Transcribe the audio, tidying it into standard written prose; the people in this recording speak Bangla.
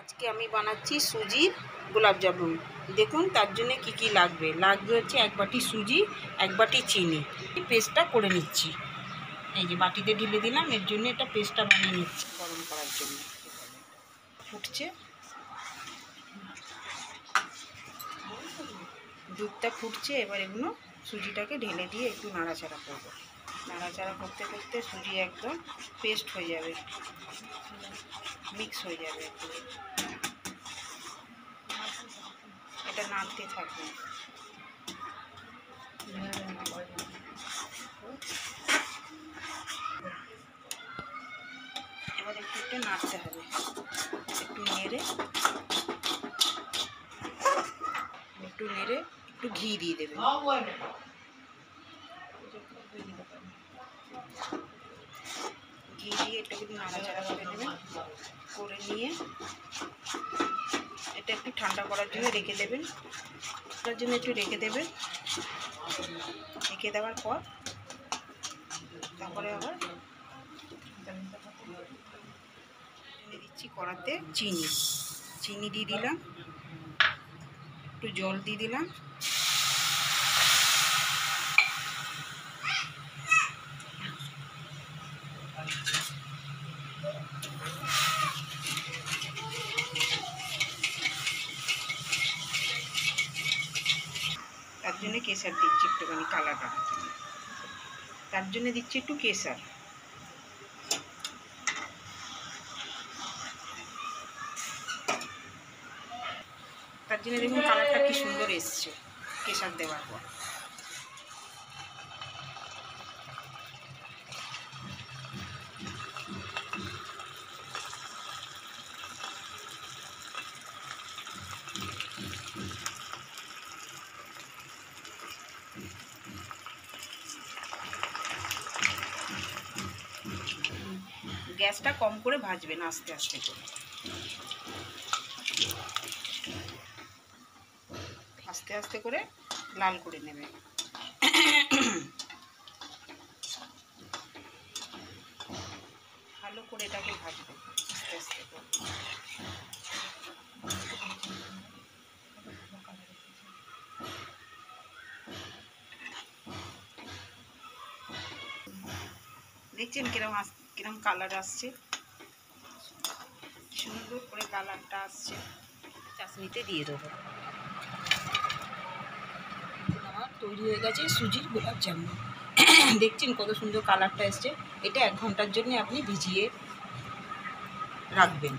আজকে আমি বানাচ্ছি সুজির গোলাপ জামুন। দেখুন তার জন্য কি লাগবে। হচ্ছে 1 বাটি সুজি, 1 বাটি চিনি। পেস্টটা করে নিচ্ছি। এই যে বাটিতে ঢেলে দিলাম, এর জন্য এটা পেস্টটা বানিয়ে নিচ্ছি গরম করার জন্য। ফুটছে, দুধটা ফুটছে। এবার এগুলো সুজিটাকে ঢেলে দিয়ে একটু নাড়াচাড়া করবো। নাড়াচাড়া করতে করতে সুজি একদম পেস্ট হয়ে যাবে, মিক্স হয়ে যাবে। এটা নাড়তে থাকবে। এবার একটু নাড়তে হবে, একটু নেড়ে একটু ঘি দিয়ে দেবে। ঘি দিয়ে এটা একটু নাড়াচাড়া করে নেবেন। করে নিয়ে এটা একটু ঠান্ডা করার জন্য রেখে দেবেন। তার জন্য একটু রেখে দেবেন। রেখে দেওয়ার পর তারপরে আবার দিচ্ছি কড়াতে চিনি দিয়ে দিলাম, একটু জল দিয়ে দিলাম। তার জন্য কেশর দিচ্ছি একটুখানি কালার রাখার জন্য। তার জন্য দিচ্ছি একটু কেশর। তার জন্য দেখুন কালারটা কি সুন্দর এসছে কেশর দেওয়ার পর। গ্যাসটা কম করে ভাজবেন, আস্তে আস্তে করে, আস্তে আস্তে করে লাল করে নেবে। ভালো করে এটাকে ভাজবে আস্তে আস্তে করে। দেখছেন কিরম কালার আসছে, সুন্দর করে কালারটা আসছে। চাশনিতে দিয়ে দেবো। আমার তৈরি হয়ে গেছে সুজির গোলাপ জামুন। দেখছেন কত সুন্দর কালারটা এসছে। এটা 1 ঘন্টার জন্য আপনি ভিজিয়ে রাখবেন।